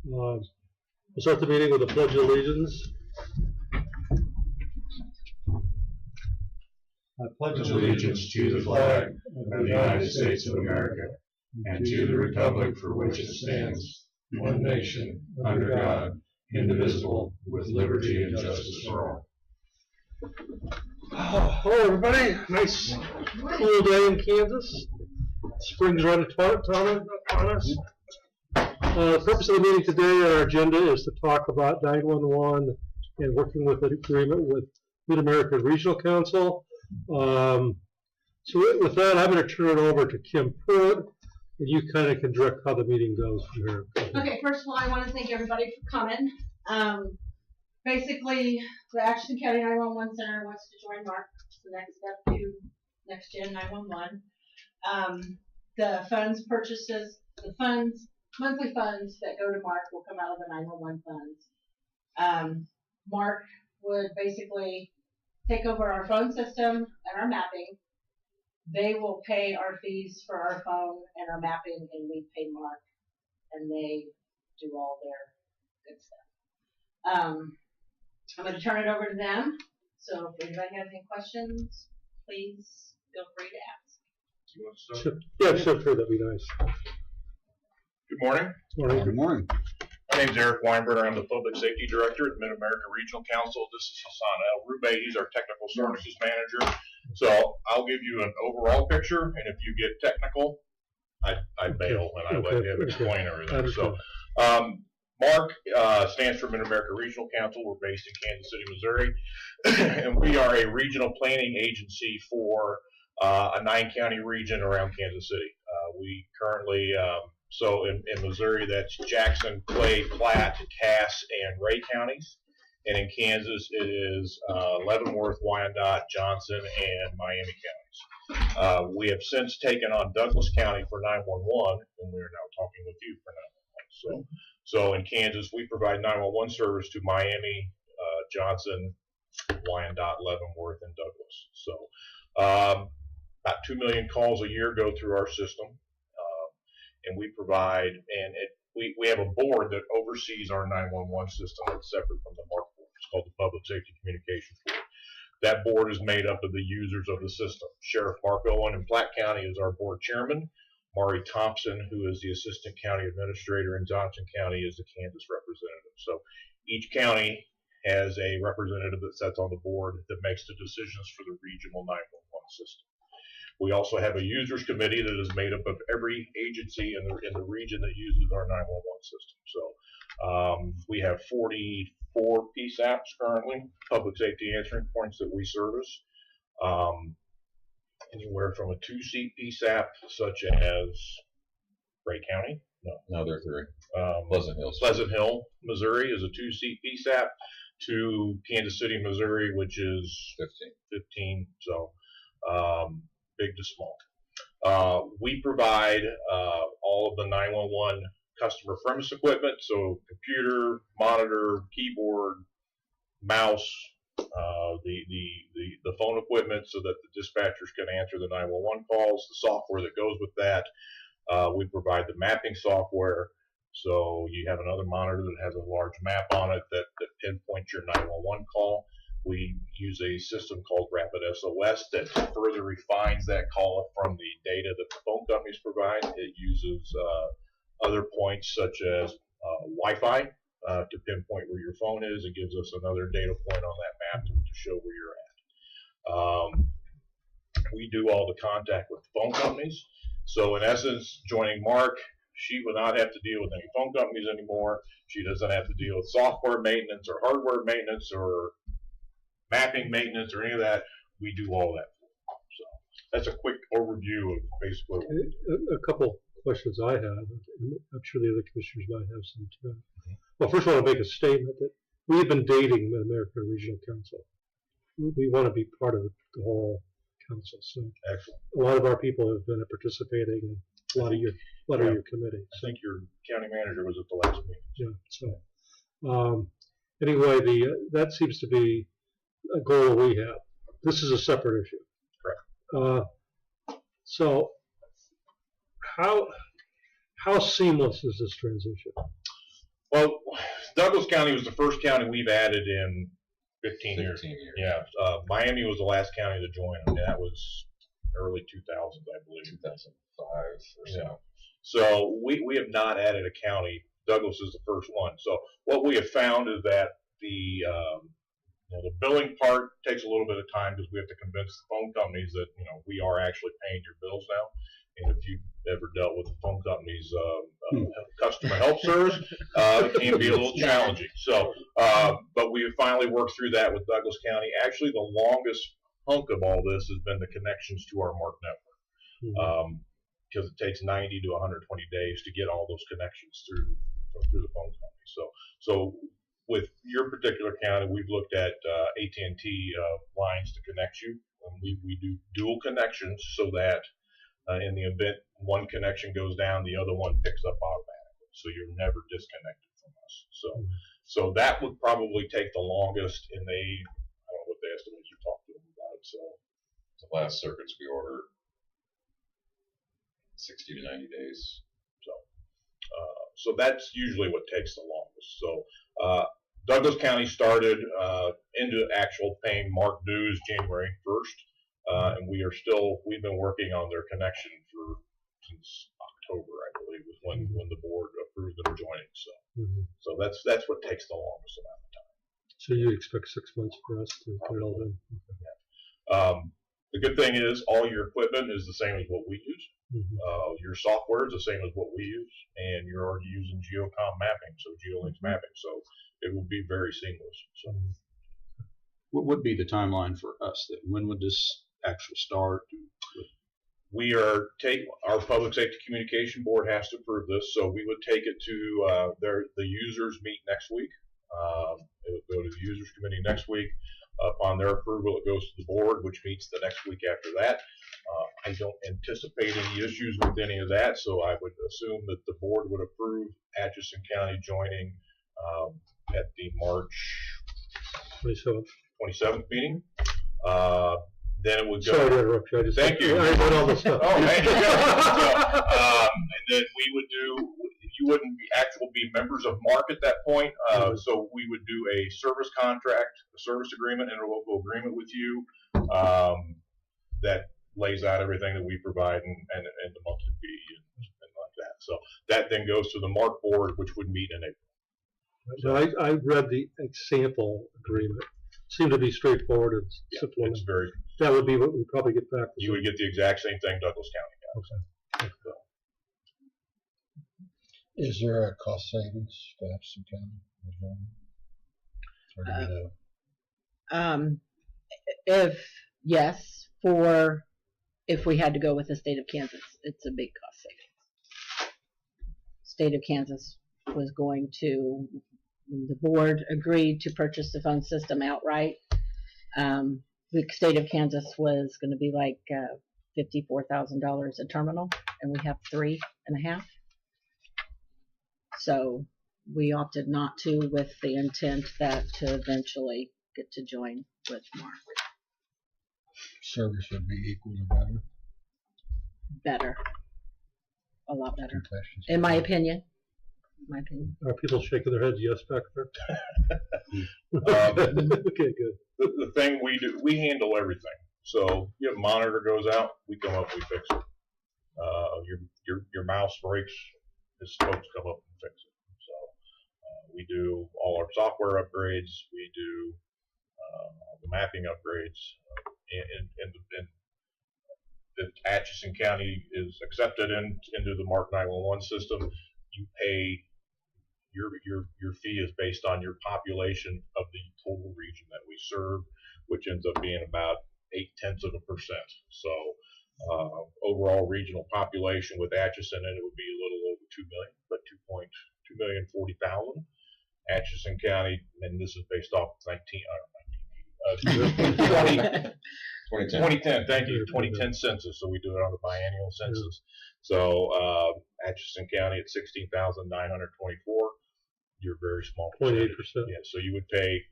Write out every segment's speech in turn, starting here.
We'll start the meeting with a pledge of allegiance. I pledge allegiance to the flag of the United States of America and to the republic for which it stands, one nation, under God, indivisible, with liberty and justice for all. Hello, everybody. Nice cool day in Kansas. Spring's right upon us. The purpose of the meeting today, our agenda is to talk about 911 and working with an agreement with Mid-American Regional Council. So with that, I'm going to turn it over to Kim Pruitt, and you kind of can direct how the meeting goes from here. Okay, first of all, I want to thank everybody for coming. Basically, the Atchison County 911 Center wants to join Mark. It's the next step to Next Gen 911. The monthly funds that go to Mark will come out of the 911 funds. Mark would basically take over our phone system and our mapping. They will pay our fees for our phone and our mapping, and we pay Mark, and they do all their good stuff. I'm going to turn it over to them. So if anybody has any questions, please feel free to ask. Do you want to start? Sure. Yeah, sure, that'd be nice. Good morning. Good morning. My name is Eric Weinberger. I'm the Public Safety Director at Mid-America Regional Council. This is Hassan El-Rubey. He's our Technical Services Manager. So I'll give you an overall picture, and if you get technical, I bail and I let him explain everything. So Mark stands for Mid-America Regional Council. We're based in Kansas City, Missouri, and we are a regional planning agency for a 9-county region around Kansas City. We currently so in Missouri, that's Jackson, Clay, Platte, Cass, and Ray counties. And in Kansas, it is Leavenworth, Wyandotte, Johnson, and Miami counties. We have since taken on Douglas County for 911, and we are now talking with you for 911. So in Kansas, we provide 911 service to Miami, Johnson, Wyandotte, Leavenworth, and Douglas. So about 2 million calls a year go through our system. And we provide, we have a board that oversees our 911 system that's separate from the MARC board. It's called the Public Safety Communications Board. That board is made up of the users of the system. Sheriff Mark Owen in Platte County is our board chairman. Maury Thompson, who is the assistant county administrator in Johnson County, is the Kansas representative. So each county has a representative that sits on the board that makes the decisions for the regional 911 system. We also have a users committee that is made up of every agency in the region that uses our 911 system. So we have 44 PSAPs currently, public safety answering points that we service. Anywhere from a 2-seat PSAP, such as Ray County. No, there are 3. Pleasant Hill, Missouri is a 2-seat PSAP, to Kansas City, Missouri, which is 15. So big to small. We provide all of the 911 customer premise equipment, so computer, monitor, keyboard, mouse, the phone equipment, so that the dispatchers can answer the 911 calls, the software that goes with that. We provide the mapping software, so you have another monitor that has a large map on it that pinpoints your 911 call. We use a system called Rapid SOS that further refines that call from the data that the phone companies provide. It uses other points such as Wi-Fi to pinpoint where your phone is. It gives us another data point on that map to show where you're at. We do all the contact with the phone companies. So in essence, joining Mark, she would not have to deal with any phone companies anymore. She doesn't have to deal with software maintenance or hardware maintenance or mapping maintenance or any of that. We do all that. So that's a quick overview of basically what we do. A couple questions I have, and I'm sure the other commissioners might have some too. Well, first I want to make a statement that we have been dating Mid-America Regional Council. We want to be part of the whole council. So Excellent. A lot of our people have been participating in a lot of your committees. I think your county manager was at the last meeting. Yeah. So anyway, that seems to be a goal we have. This is a separate issue. Correct. So how seamless is this transition? Well, Douglas County was the first county we've added in 15 years. 15 years. Yeah, Miami was the last county to join, and that was early 2000s, I believe. 2005 or so. Yeah. So we have not added a county. Douglas is the first one. So what we have found is that the billing part takes a little bit of time because we have to convince the phone companies that we are actually paying your bills now. And if you've ever dealt with the phone company's customer help service, it can be a little challenging. So, but we have finally worked through that with Douglas County. Actually, the longest hunk of all this has been the connections to our MARC network, because it takes 90 to 120 days to get all those connections through the phone company. So with your particular county, we've looked at AT&T lines to connect you. We do dual connections so that in the event one connection goes down, the other one picks up automatically. So you're never disconnected from us. So that would probably take the longest, and I don't know what the estimate you talked to them about it. So The last circuits we ordered 60 to 90 days. So that's usually what takes the longest. So Douglas County started into actual paying MARC dues January 1st, and we've been working on their connection since October, I believe, was when the board approved them joining. So that's what takes the longest amount of time. So you expect 6 months for us to put it all done? The good thing is all your equipment is the same as what we use. Your software is the same as what we use, and you're already using geocom mapping, so geolinks mapping, so it will be very seamless. So, what would be the timeline for us then? When would this actually start? Our Public Safety Communication Board has to approve this, so we would take it to the users meet next week. It would go to the users committee next week. Upon their approval, it goes to the board, which meets the next week after that. I don't anticipate any issues with any of that, so I would assume that the board would approve Atchison County joining at the March 27th meeting. Then it would go. Sorry to interrupt you. Thank you. I read all this stuff. Oh, hey, you got it. And then we would you wouldn't be members of MARC at that point, so we would do a service contract, a service agreement, interlocal agreement with you that lays out everything that we provide and the monthly fee and like that. So that then goes to the MARC board, which would meet in April. So I read the example agreement. Seemed to be straightforward and simple. It's very. That would be what we probably get back. You would get the exact same thing Douglas County got. Okay. Is there a cost savings to Atchison County? If we had to go with the state of Kansas, it's a big cost savings. State of Kansas was going to, the board agreed to purchase the phone system outright. The state of Kansas was going to be like $54,000 a terminal, and we have 3.5. So we opted not to, with the intent that to eventually get to join with MARC. Service would be equal or better? Better. A lot better. Concessions. In my opinion. Are people shaking their heads yes back there? Okay, good. The thing we do, we handle everything. So your monitor goes out, we come up, we fix it. Your mouse breaks, his folks come up and fix it. So we do all our software upgrades, we do the mapping upgrades, and if Atchison County is accepted into the MARC 911 system, you pay your fee is based on your population of the total region that we serve, which ends up being about 0.8%. So overall regional population with Atchison, and it would be a little over 2 million, but 2,040,000. Atchison County, and this is based off 2010. Thank you. 2010 census. So we do it on the biannual census. So Atchison County at 16,924. You're very small. 0.8%. Yeah. So you would pay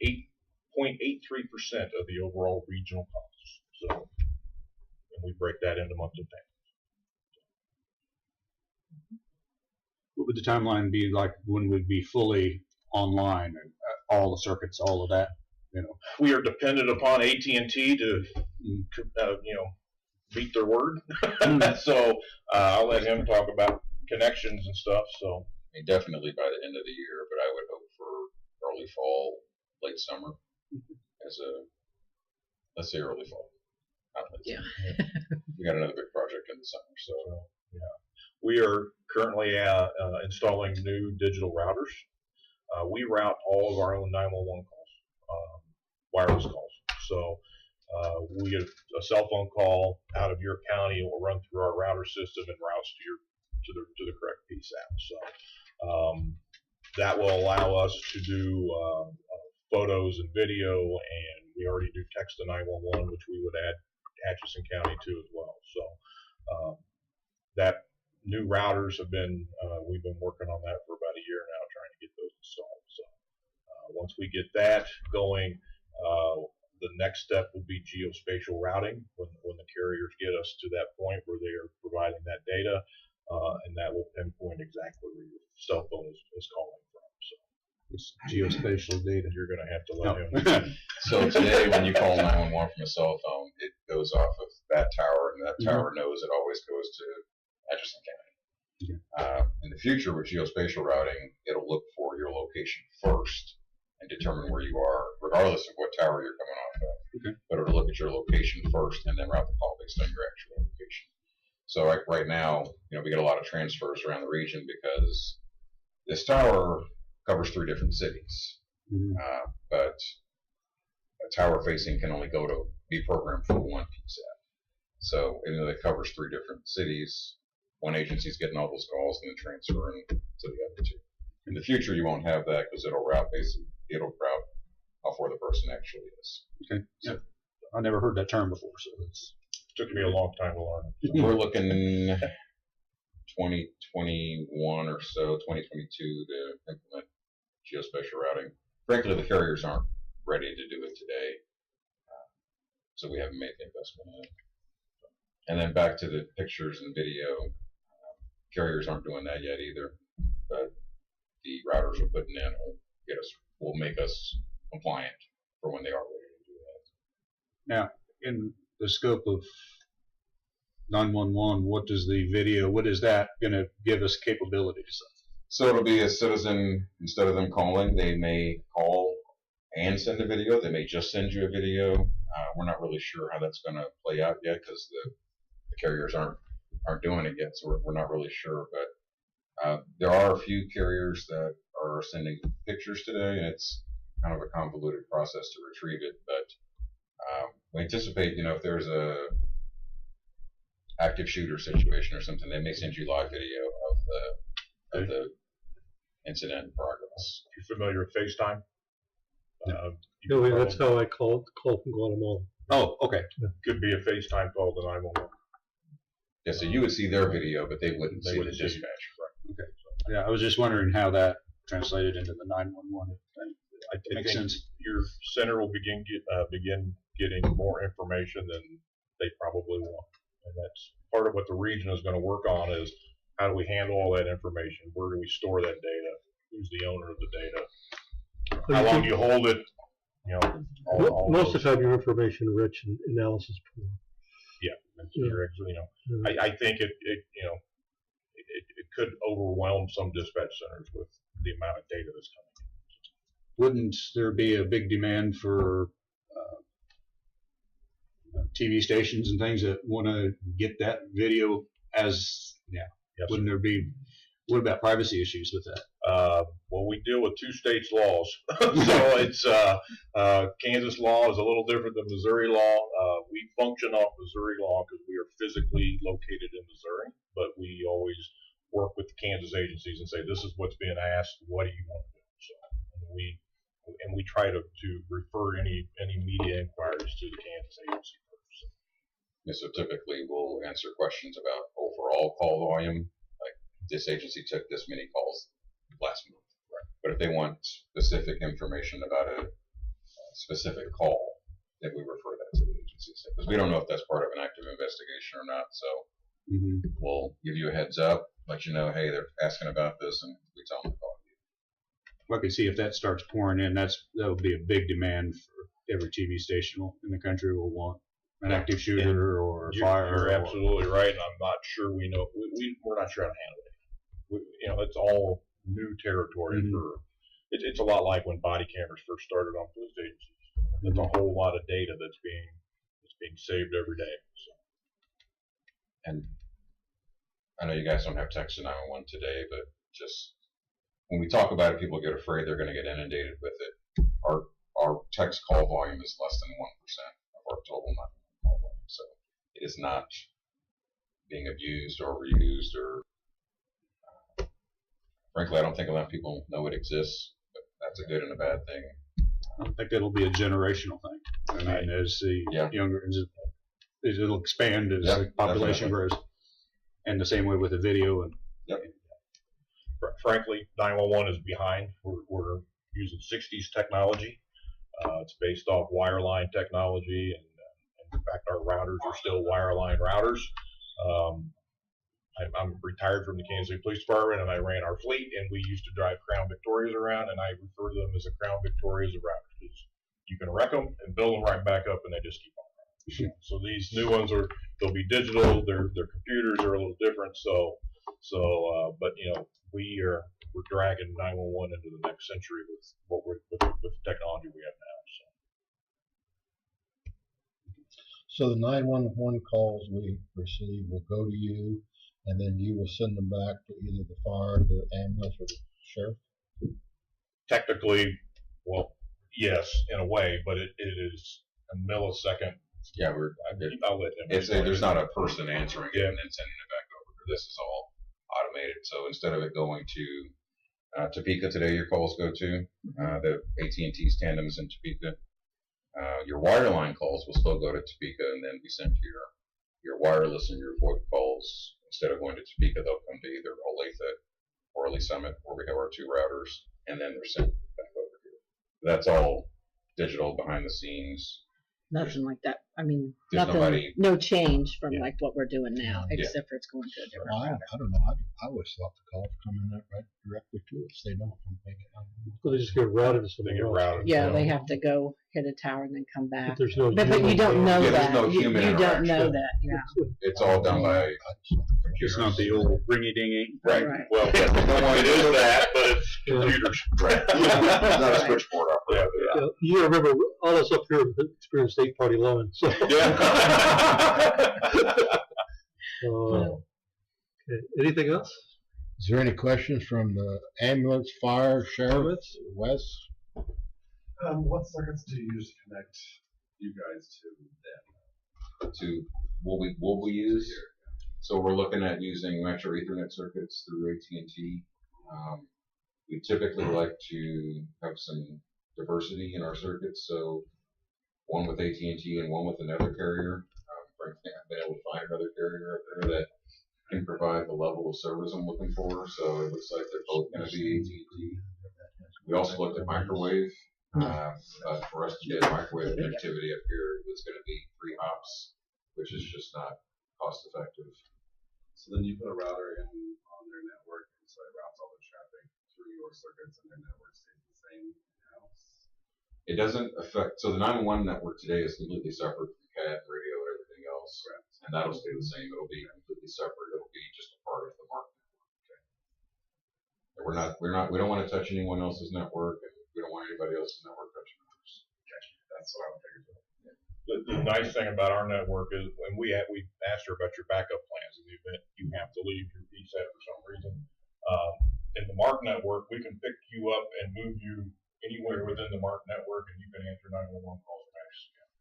88.83% of the overall regional costs. So, and we break that into monthly payments. What would the timeline be like when we'd be fully online and all the circuits, all of that? You know, We are dependent upon AT&T to, beat their word. So I'll let him talk about connections and stuff. So I mean, definitely by the end of the year, but I would hope for early fall, late summer, as a, let's say early fall, not late summer. We got another big project in the summer, so. we are currently installing new digital routers. We route all of our own 911 calls, wireless calls. So we get a cell phone call out of your county. It will run through our router system and routes to the correct PSAP. So that will allow us to do photos and video, and we already do text to 911, which we would add Atchison County to as well. So that new routers have been we've been working on that for about a year now, trying to get those installed. So once we get that going, the next step will be geospatial routing when the carriers get us to that point where they are providing that data, and that will pinpoint exactly where your cell phone is calling from. So it's geospatial data. you're going to have to let him. So today, when you call 911 from a cell phone, it goes off of that tower, and that tower knows it always goes to Atchison County. In the future, with geospatial routing, it'll look for your location first and determine where you are, regardless of what tower you're coming off of. Okay. But it'll look at your location first and then route the call based on your actual location. So right now, we get a lot of transfers around the region because this tower covers 3 different cities. But a tower facing can only be programmed for one PSAP. So even though it covers 3 different cities, one agency's getting all those calls and then transferring to the other 2. In the future, you won't have that because it'll route how far the person actually is. Okay. Yeah. I never heard that term before, so it's Took me a long time to learn. We're looking 2021 or so, 2022 to implement geospatial routing. Frankly, the carriers aren't ready to do it today, so we haven't made the investment in it. And then back to the pictures and video, carriers aren't doing that yet either, but the routers we're putting in will make us compliant for when they are ready to do that. now in the scope of 911. What is that going to give us capabilities? So it'll be a citizen, instead of them calling, they may call and send a video. They may just send you a video. We're not really sure how that's going to play out yet because the carriers aren't doing it yet, so we're not really sure. But there are a few carriers that are sending pictures today, and it's kind of a convoluted process to retrieve it. But we anticipate, if there's a active shooter situation or something, they may send you live video of the incident in progress. If you're familiar with FaceTime, That's how I call from Guatemala. Oh, okay. could be a FaceTime call to 911. Yeah, so you would see their video, but they wouldn't They see the wouldn't see dispatch. Okay. Yeah, I was just wondering how that translated into the 911 thing. I Makes think sense. your center will begin getting more information than they probably want, and that's part of what the region is going to work on is how do we handle all that information? Where do we store that data? Who's the owner of the data? How long do you hold it? All Most of those- the time, your information rich and analysis poor. I think it could overwhelm some dispatch centers with the amount of data that's coming. Wouldn't there be a big demand for TV stations and things that want to get that video as? Yeah. Yes, Wouldn't there be? What about privacy issues with that? well, we deal with 2 states' laws, so it's Kansas law is a little different than Missouri law. We function off Missouri law because we are physically located in Missouri, but we always work with the Kansas agencies and say, this is what's being asked. What do you want to do? So we try to refer any media inquiries to the Kansas agency first. And so typically we'll answer questions about overall call volume, like this agency took this many calls last month. Right. But if they want specific information about a specific call, then we refer that to the agency because we don't know if that's part of an active investigation or not. So We'll give you a heads up, let you know, hey, they're asking about this, and we tell them to call you. Well, I can see if that starts pouring in, that'll be a big demand for every TV station in the country will want an active shooter or fire. You're absolutely right, and I'm not sure we're not sure how to handle it. It's all new territory for. It's a lot like when body cameras first started on police agencies. There's a whole lot of data that's being saved every day. So. And I know you guys don't have text to 911 today, but just when we talk about it, people get afraid they're going to get inundated with it. Our text call volume is less than 1% of our total 911 call volume, so it is not being abused or overused, or frankly, I don't think a lot of people know it exists, but that's a good and a bad thing. I think it'll be a generational thing. I mean, as the younger, it'll expand as the population grows. And the same way with the video. And frankly, 911 is behind. We're using 60s technology. It's based off wireline technology, and in fact, our routers are still wireline routers. I'm retired from the Kansas City Police Department, and I ran our fleet, and we used to drive Crown Victorias around, and I refer to them as a Crown Victorias of routers, because you can wreck them and build them right back up, and they just keep on running. So these new ones they'll be digital. Their computers are a little different. But we're dragging 911 into the next century with the technology we have now. So the 911 calls we receive will go to you, and then you will send them back to either the fire, the ambulance, or the sheriff? Technically, well, yes, in a way, but it is a millisecond. Yeah, I'll let him. There's not a person answering it and then sending it back over. This is all automated. So instead of it going to Topeka today, your calls go to the AT&T tandems in Topeka. Your wireline calls will still go to Topeka and then be sent to your wireless and your VoIP calls. Instead of going to Topeka, they'll come to either Olathe or Lee Summit, where we have our 2 routers, and then they're sent back over here. That's all digital behind the scenes. Nothing like that. I mean, There's no change from like what we're doing now, except for it's going to a different Well, route. I don't know. I always thought the calls come in right directly to us. They don't make it. So they just get routed to something else. Yeah, they have to go hit a tower and then come back. But there's no. But you don't know Yeah, there's that. no You human don't know interaction. that. Yeah. It's all done by it's not the old ringy-dingy. right. Well, it is that, but it's computers. Right. It's not a switchboard operator. Yeah. You remember all us up here experienced state party line. So. Okay. Anything else? Is there any questions from the ambulance, fire, sheriff, Wes? What circuits do you use to connect you guys to them? To what we use. So we're looking at using Metro Ethernet circuits through AT&T. We typically like to have some diversity in our circuits, so one with AT&T and one with another carrier. Frankly, I've been able to find another carrier out there that can provide the level of service I'm looking for, so it looks like they're both going to be AT&T. We also looked at microwave. For us to get microwave connectivity up here, it's going to be 3 hops, which is just not cost effective. So then you put a router in on their network, and so it routes all the traffic through your circuits, and their network stays the same in-house? It doesn't affect, so the 911 network today is completely separate from CAD, radio, and everything else, and that'll stay the same. It'll be completely separate. It'll be just a part of the market network. Okay. We don't want to touch anyone else's network, and we don't want anybody else's network touching ours. Okay. That's what I would figure. The nice thing about our network is when we asked her about your backup plans in the event you have to leave your PSAT for some reason. In the MARC network, we can pick you up and move you anywhere within the MARC network, and you can answer 911 calls from Atchison County.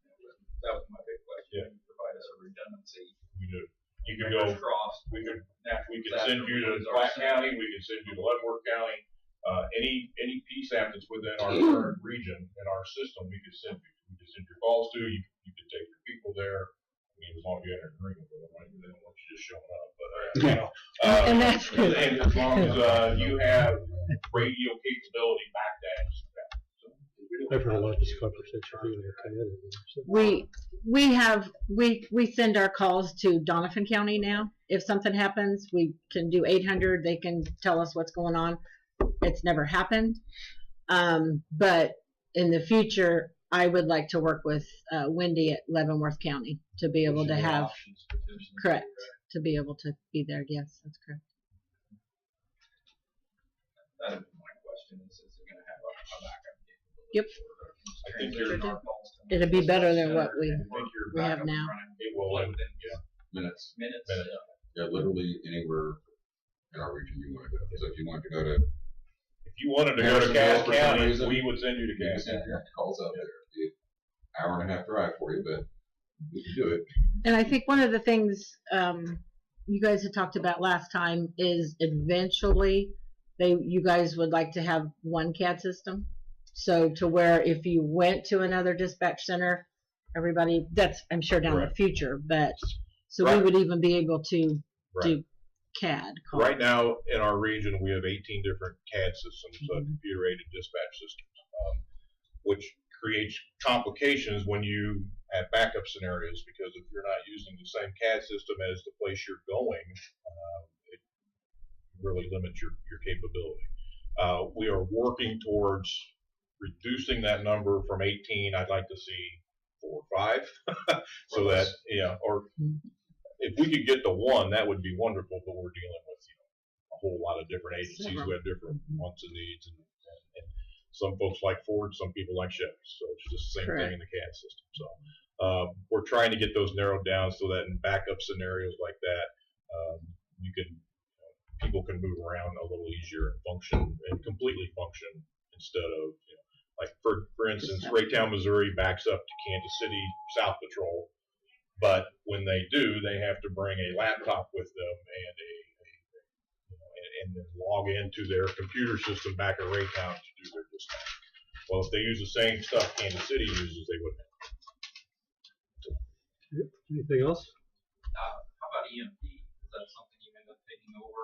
That was my big question. Yeah. Provide us a redundancy. We do. You can go. Crossed. We could send you to Platte County. We can send you to Leavenworth County. Any PSAP that's within our current region in our system, we could send you. We could send your calls to. You could take your people there. I mean, as long as you enter an agreement with them, right? They don't want you just showing up. But And that's good. and as long as you have radio capability back to Atchison County. So we do I've heard a lot of this conversation being okay. We send our calls to Donovan County now. If something happens, we can do 800. They can tell us what's going on. It's never happened. But in the future, I would like to work with Wendy at Leavenworth County to be able to have, correct, to be able to be there. Yes, that's correct. That is my question, is it gonna have a backup capability? Yep. I think you're, It'd be better than what we you're have now. it will, Minutes. Minutes. Yeah, literally anywhere in our region you want to go. So if you want to go to, if you wanted to go to Harrisonville Cass for some County, reason, we would send you to you can Cass send County. your calls out there. It'd be an hour and a half drive for you, but we can do it. And I think one of the things you guys had talked about last time is eventually you guys would like to have one CAD system. So to where if you went to another dispatch center, everybody, that's I'm sure down the future, but so we would even be able to do CAD calls. Right now, in our region, we have 18 different CAD systems, computer-aided dispatch systems, which creates complications when you have backup scenarios, because if you're not using the same CAD system as the place you're going, it really limits your capability. We are working towards reducing that number from 18. I'd like to see 4 or 5, so that, or if we could get to 1, that would be wonderful, but we're dealing with, a whole lot of different agencies who have different wants and needs, and some folks like Ford, some people like Chevy, so it's just the same thing in the CAD system. So we're trying to get those narrowed down so that in backup scenarios like that, people can move around a little easier and function and completely function instead of, like for instance, Raytown, Missouri backs up to Kansas City South Patrol, but when they do, they have to bring a laptop with them and then log into their computer system back at Raytown to do their dispatch. Well, if they use the same stuff Kansas City uses, they wouldn't. Anything else? How about EMD? Is that something you end up taking over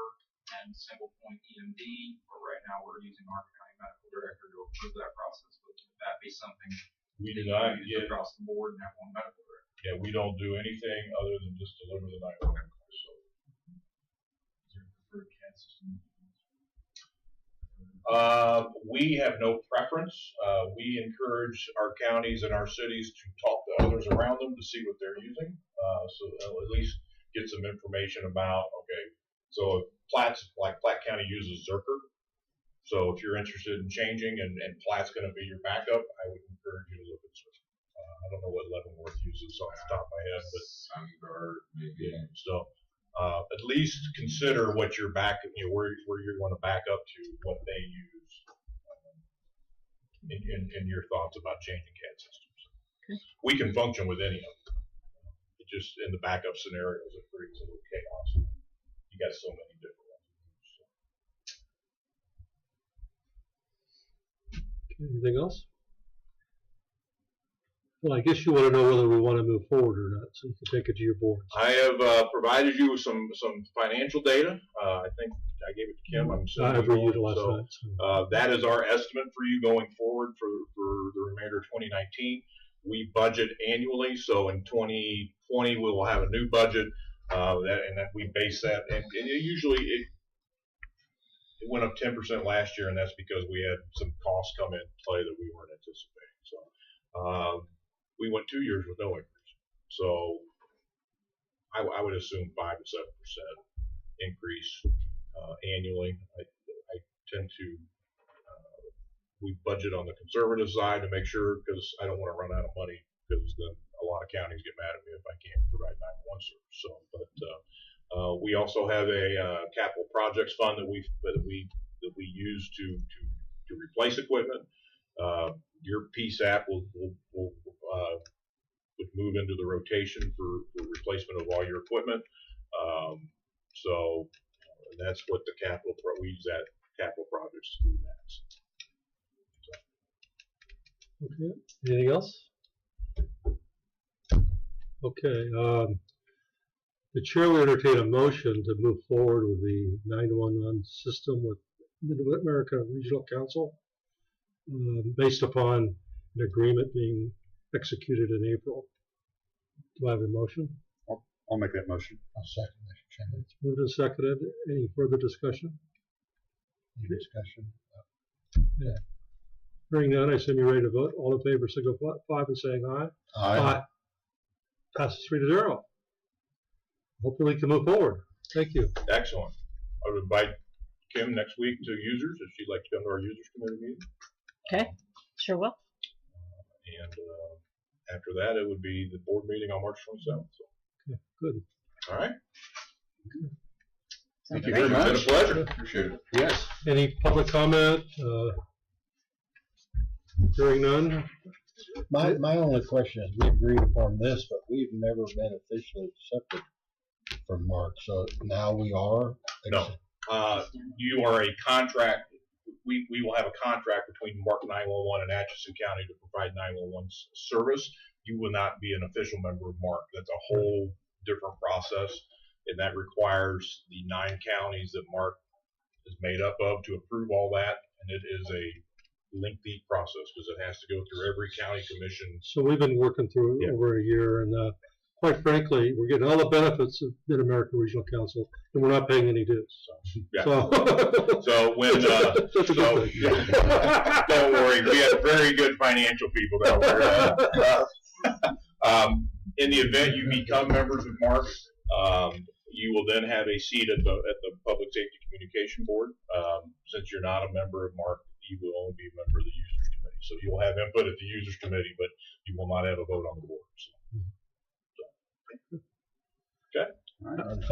and single point EMD? Or right now we're using our county medical director to approve that process, but would that be something We do not use get, across the board and have one medical director? yeah, we don't do anything other than just deliver the 911 call. So, Is there a preferred CAD system? we have no preference. We encourage our counties and our cities to talk to others around them to see what they're using, so they'll at least get some information about, okay, so Platte County uses Zerker, so if you're interested in changing and Platte's going to be your backup, I would encourage you to look at Zerker. I don't know what Leavenworth uses off the top of my head, but so at least consider what your where you want to back up to, what they use, in your thoughts about changing CAD systems. Okay. We can function with any of them. It just in the backup scenarios, it creates a little chaos. You got so many different ones. Okay, anything else? Well, I guess you want to know whether we want to move forward or not, so you can take it to your board. I have provided you with some financial data. I think I gave it to Kim. I'm I reviewed it last so, night. So. that is our estimate for you going forward for the remainder of 2019. We budget annually, so in 2020 we will have a new budget, that we base that, and it went up 10% last year, and that's because we had some costs come in play that we weren't anticipating. So we went 2 years with no increase. So I would assume 5 to 7% increase annually. I tend to we budget on the conservative side to make sure, because I don't want to run out of money, because then a lot of counties get mad at me if I can't provide 911 service. So, but we also have a capital projects fund that we use to replace equipment. Your PSAP would move into the rotation for replacement of all your equipment. So that's what the we use that capital projects to do that. Okay, anything else? Okay, the chair will entertain a motion to move forward with the 911 system with Mid-America Regional Council, based upon an agreement being executed in April. Do I have a motion? I'll make that motion. I'll second, Mr. Chairman. It's moved and seconded. Any further discussion? Any discussion? Hearing none, I assume you're ready to vote. All in favor, signify by saying aye. Aye. Passes 3-0. Hopefully we can move forward. Thank you. Excellent. I would invite Kim next week to users, if she'd like to come to our users committee meeting. Okay, sure will. And after that, it would be the board meeting on March 27th. So, Okay, good. all right. Sounds you great. very much. It's been a pleasure. Appreciate it. Yes. Any public comment? Hearing none. My only question is, we agreed upon this, but we've never been officially accepted from Mark, so now we are? No. You are a contract. We will have a contract between Mark 911 and Atchison County to provide 911 service. You will not be an official member of Mark. That's a whole different process, and that requires the 9 counties that Mark is made up of to approve all that, and it is a lengthy process because it has to go through every county commission. So we've been working through it over a year, and quite frankly, we're getting all the benefits of Mid-America Regional Council, and we're not paying any dues. Yeah. So, So when that's a good thing. don't worry, we have very good financial people down there. In the event you become members of Mark, you will then have a seat at the Public Safety Communication Board. Since you're not a member of Mark, you will only be a member of the Users Committee. So you'll have input at the Users Committee, but you will not have a vote on the board. Okay.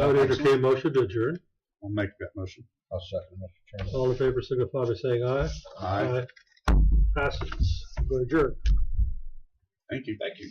I would entertain a motion to adjourn. I'll make that motion. I'll second, Mr. Chairman. All in favor, signify by saying aye. Aye. Passes. Go adjourn. Thank you. Thank you.